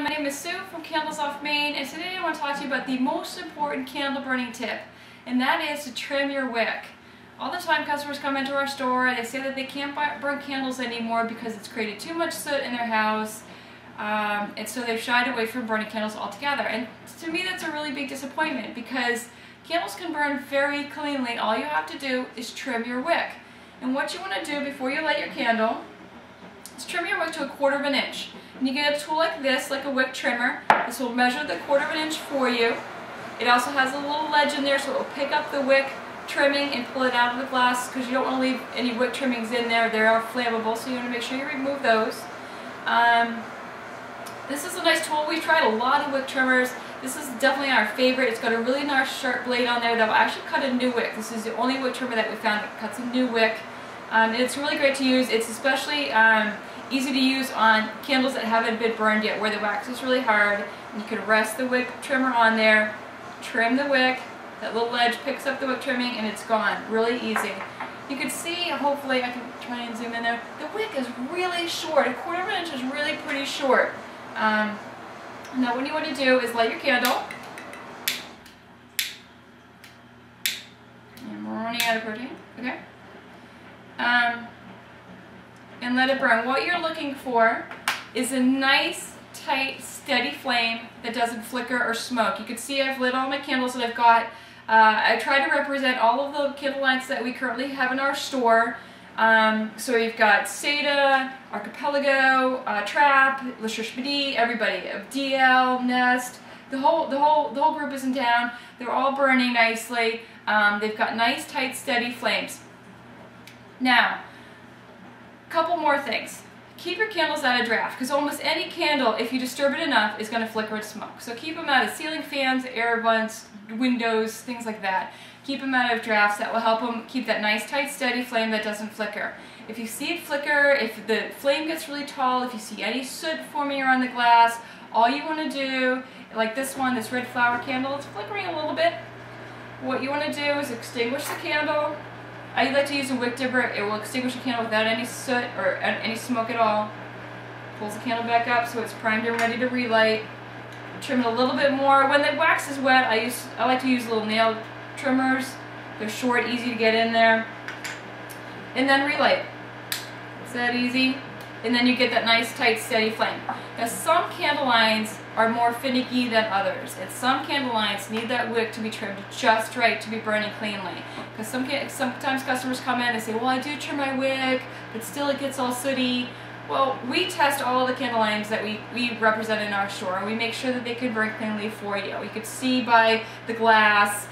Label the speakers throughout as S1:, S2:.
S1: everyone, my name is Sue from Candles Off Main, and today I want to talk to you about the most important candle burning tip, and that is to trim your wick. All the time customers come into our store and they say that they can't burn candles anymore because it's created too much soot in their house, and so they've shied away from burning candles altogether. And to me that's a really big disappointment, because candles can burn very cleanly. All you have to do is trim your wick. And what you want to do before you light your candle is trim your wick to 1/4 inch. And you get a tool like this, like a wick trimmer. This will measure the 1/4 inch for you. It also has a little ledge in there, so it will pick up the wick trimming and pull it out of the glass, because you don't want to leave any wick trimmings in there. They are flammable, so you want to make sure you remove those. This is a nice tool. We've tried a lot of wick trimmers. This is definitely our favorite. It's got a really nice sharp blade on there that will actually cut a new wick. This is the only wick trimmer that we found that cuts a new wick. And it's really great to use. It's especially easy to use on candles that haven't been burned yet, where the wax is really hard. And you can rest the wick trimmer on there, trim the wick, that little ledge picks up the wick trimming, and it's gone. Really easy. You can see, hopefully I can try and zoom in there, the wick is really short. 1/4 inch is really pretty short. Now what you want to do is light your candle. And we're running out of protein, okay? And let it burn. What you're looking for is a nice, tight, steady flame that doesn't flicker or smoke. You can see I've lit all my candles that I've got. I try to represent all of the candle lines that we currently have in our store. So you've got Seda, Archipelago, Trap, Le Cherche, everybody, DL, Nest, the whole group is in town. They're all burning nicely. They've got nice, tight, steady flames. Now, a couple more things. Keep your candles out of draft, because almost any candle, if you disturb it enough, is going to flicker and smoke. So keep them out of ceiling fans, air vents, windows, things like that. Keep them out of drafts. That will help them keep that nice, tight, steady flame that doesn't flicker. If you see it flicker, if the flame gets really tall, if you see any soot forming around the glass, all you want to do, like this one, this red flower candle, it's flickering a little bit. What you want to do is extinguish the candle. I like to use a wick dipper. It will extinguish the candle without any soot or any smoke at all. Pulls the candle back up so it's primed and ready to relight. Trim it a little bit more. When the wax is wet, I like to use little nail trimmers. They're short, easy to get in there. And then relight. It's that easy. And then you get that nice, tight, steady flame. Now some candle lines are more finicky than others, and some candle lines need that wick to be trimmed just right to be burning cleanly. Because sometimes customers come in and say, well, I do trim my wick, but still it gets all sooty. Well, we test all the candle lines that we represent in our store, and we make sure that they can burn cleanly for you. You can see by the glass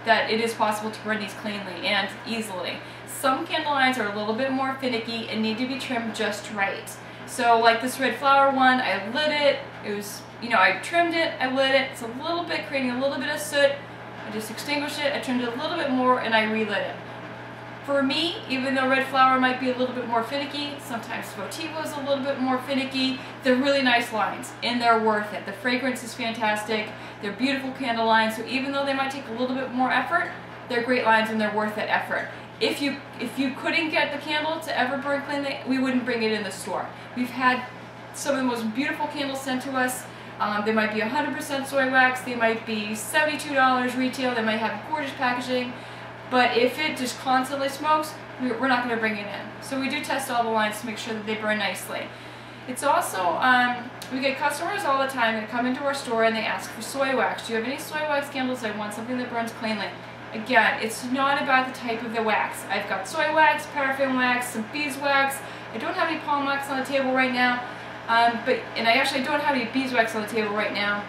S1: that it is possible to burn these cleanly and easily. Some candle lines are a little bit more finicky and need to be trimmed just right. So like this red flower one, I lit it, I trimmed it, I lit it, it's a little bit, creating a little bit of soot. I just extinguished it, I trimmed it a little bit more, and I relit it. For me, even though red flower might be a little bit more finicky, sometimes Votivo is a little bit more finicky, they're really nice lines, and they're worth it. The fragrance is fantastic, they're beautiful candle lines, so even though they might take a little bit more effort, they're great lines and they're worth that effort. If you couldn't get the candle to ever burn cleanly, we wouldn't bring it in the store. We've had some of the most beautiful candles sent to us. They might be 100% soy wax, they might be $72 retail, they might have gorgeous packaging, but if it just constantly smokes, we're not going to bring it in. So we do test all the lines to make sure that they burn nicely. It's also, we get customers all the time that come into our store and they ask for soy wax. Do you have any soy wax candles? I want something that burns cleanly. Again, it's not about the type of the wax. I've got soy wax, paraffin wax, some beeswax. I don't have any palm wax on the table right now, and I actually don't have any beeswax on the table right now.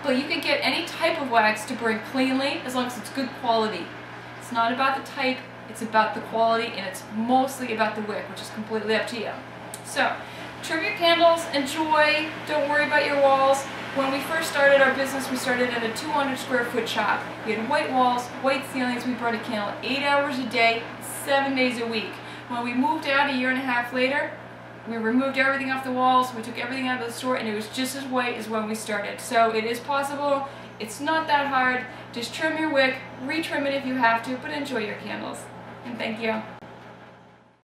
S1: But you can get any type of wax to burn cleanly as long as it's good quality. It's not about the type, it's about the quality, and it's mostly about the wick, which is completely up to you. So, trim your candles, enjoy, don't worry about your walls. When we first started our business, we started in a 200 square foot shop. We had white walls, white ceilings, we burned a candle 8 hours a day, 7 days a week. When we moved out a year and a half later, we removed everything off the walls, we took everything out of the store, and it was just as white as when we started. So it is possible, it's not that hard, just trim your wick, retrim it if you have to, but enjoy your candles. And thank you.